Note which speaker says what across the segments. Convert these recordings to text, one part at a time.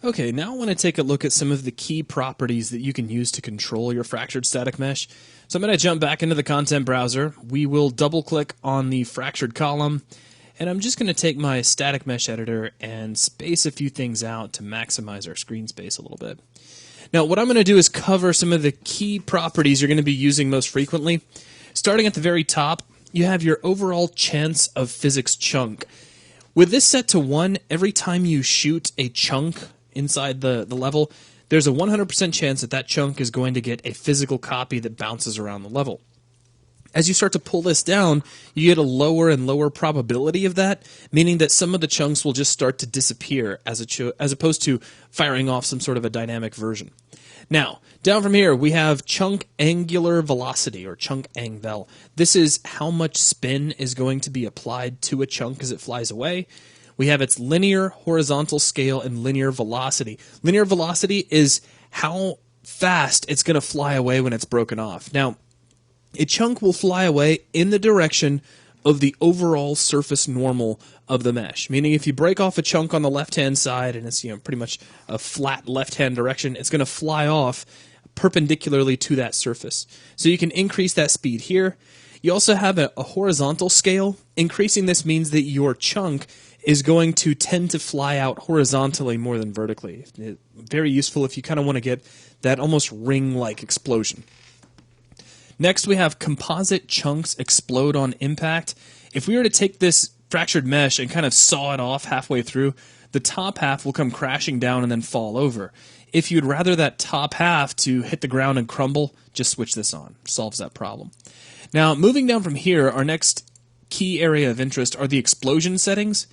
Speaker 1: Okay, now I want to take a look at some of the key properties that you can use to control your fractured static mesh. So I'm going to jump back into the content browser. We will double click on the fractured column, and I'm just going to take my static mesh editor and space a few things out to maximize our screen space a little bit. Now what I'm going to do is cover some of the key properties you're going to be using most frequently. Starting at the very top, you have your overall chance of physics chunk. With this set to 1, every time you shoot a chunk inside the level, there's a 100% chance that that chunk is going to get a physical copy that bounces around the level. As you start to pull this down, you get a lower and lower probability of that, meaning that some of the chunks will just start to disappear as opposed to firing off some sort of a dynamic version. Now, down from here, we have chunk angular velocity, or chunk ang-vel. This is how much spin is going to be applied to a chunk as it flies away. We have its linear, horizontal scale, and linear velocity. Linear velocity is how fast it's going to fly away when it's broken off. Now, a chunk will fly away in the direction of the overall surface normal of the mesh. Meaning if you break off a chunk on the left-hand side and it's pretty much a flat left-hand direction, it's going to fly off perpendicularly to that surface. So you can increase that speed here. You also have a horizontal scale. Increasing this means that your chunk is going to tend to fly out horizontally more than vertically. Very useful if you kind of want to get that almost ring-like explosion. Next, we have composite chunks explode on impact. If we were to take this fractured mesh and kind of saw it off halfway through, the top half will come crashing down and then fall over. If you'd rather that top half to hit the ground and crumble, just switch this on. Solves that problem. Now, moving down from here, our next key area of interest are the explosion settings.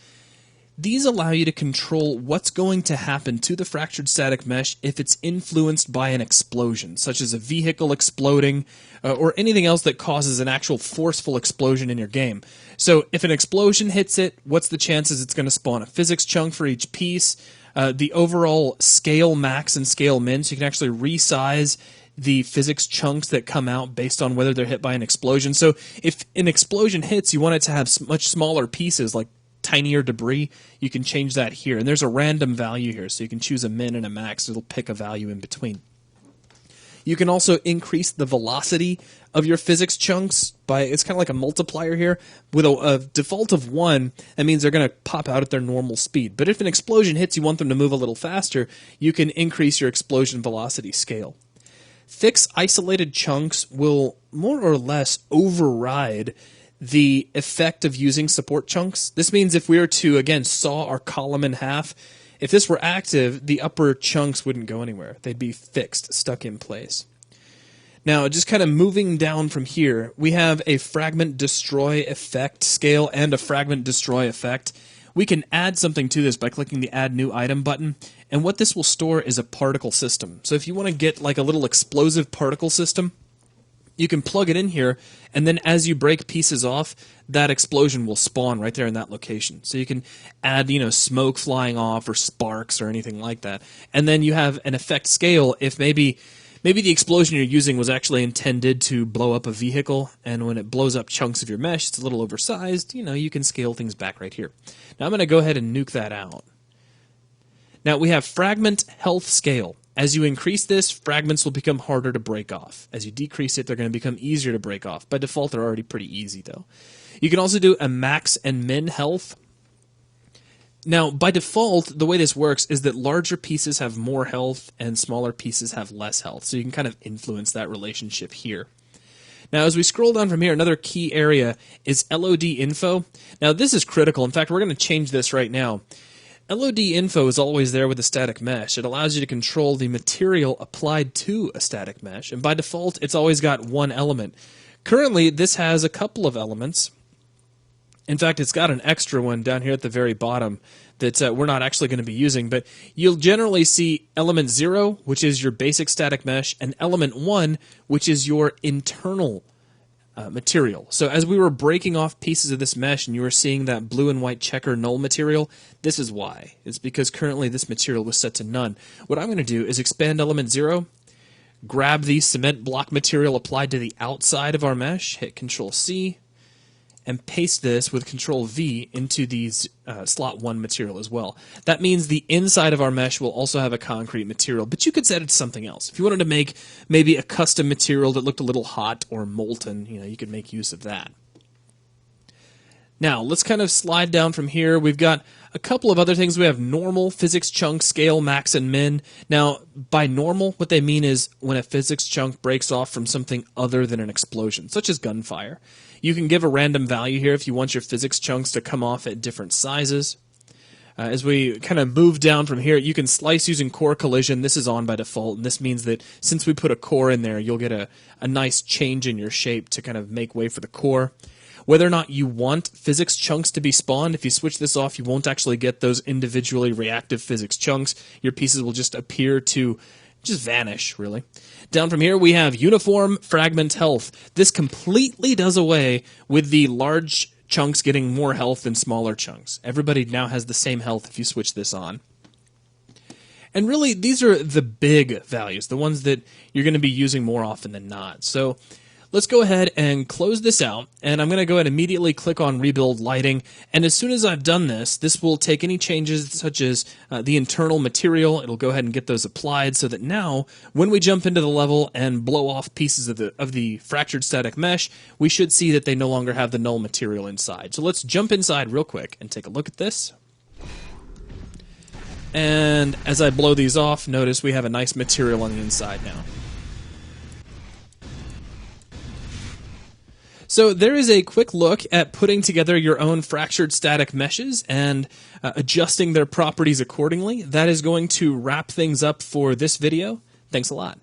Speaker 1: These allow you to control what's going to happen to the fractured static mesh if it's influenced by an explosion, such as a vehicle exploding or anything else that causes an actual forceful explosion in your game. So if an explosion hits it, what's the chances it's going to spawn a physics chunk for each piece? The overall scale max and scale min, so you can actually resize the physics chunks that come out based on whether they're hit by an explosion. So if an explosion hits, you want it to have much smaller pieces, like tinier debris. You can change that here, and there's a random value here, so you can choose a min and a max. It'll pick a value in between. You can also increase the velocity of your physics chunks by, it's kind of like a multiplier here. With a default of 1, that means they're going to pop out at their normal speed. But if an explosion hits, you want them to move a little faster, you can increase your explosion velocity scale. Fixed isolated chunks will more or less override the effect of using support chunks. This means if we were to, again, saw our column in half, if this were active, the upper chunks wouldn't go anywhere. They'd be fixed, stuck in place. Now, just kind of moving down from here, we have a fragment destroy effect scale and a fragment destroy effect. We can add something to this by clicking the add new item button, and what this will store is a particle system. So if you want to get like a little explosive particle system, you can plug it in here, and then as you break pieces off, that explosion will spawn right there in that location. So you can add, smoke flying off or sparks or anything like that. And then you have an effect scale if maybe the explosion you're using was actually intended to blow up a vehicle, and when it blows up chunks of your mesh, it's a little oversized. You can scale things back right here. Now I'm going to go ahead and nuke that out. Now we have fragment health scale. As you increase this, fragments will become harder to break off. As you decrease it, they're going to become easier to break off. By default, they're already pretty easy, though. You can also do a max and min health. Now, by default, the way this works is that larger pieces have more health and smaller pieces have less health. So you can kind of influence that relationship here. Now, as we scroll down from here, another key area is LOD info. Now, this is critical. In fact, we're going to change this right now. LOD info is always there with a static mesh. It allows you to control the material applied to a static mesh, and by default, it's always got one element. Currently, this has a couple of elements. In fact, it's got an extra one down here at the very bottom that we're not actually going to be using, but you'll generally see element 0, which is your basic static mesh, and element 1, which is your internal material. So as we were breaking off pieces of this mesh and you were seeing that blue and white checker null material, this is why. It's because currently this material was set to none. What I'm going to do is expand element 0, grab the cement block material applied to the outside of our mesh, hit Control-C, and paste this with Control-V into these slot 1 material as well. That means the inside of our mesh will also have a concrete material, but you could set it to something else. If you wanted to make maybe a custom material that looked a little hot or molten, you could make use of that. Now, let's kind of slide down from here. We've got a couple of other things. We have normal, physics chunk, scale, max, and min. Now, by normal, what they mean is when a physics chunk breaks off from something other than an explosion, such as gunfire. You can give a random value here if you want your physics chunks to come off at different sizes. As we kind of move down from here, you can slice using core collision. This is on by default, and this means that since we put a core in there, you'll get a nice change in your shape to kind of make way for the core. Whether or not you want physics chunks to be spawned, if you switch this off, you won't actually get those individually reactive physics chunks. Your pieces will just appear to just vanish, really. Down from here, we have uniform fragment health. This completely does away with the large chunks getting more health than smaller chunks. Everybody now has the same health if you switch this on. And really, these are the big values, the ones that you're going to be using more often than not. So let's go ahead and close this out, and I'm going to go ahead and immediately click on Rebuild Lighting, and as soon as I've done this, this will take any changes such as the internal material. It'll go ahead and get those applied so that now, when we jump into the level and blow off pieces of the fractured static mesh, we should see that they no longer have the null material inside. So let's jump inside real quick and take a look at this. And as I blow these off, notice we have a nice material on the inside now. So there is a quick look at putting together your own fractured static meshes and adjusting their properties accordingly. That is going to wrap things up for this video. Thanks a lot.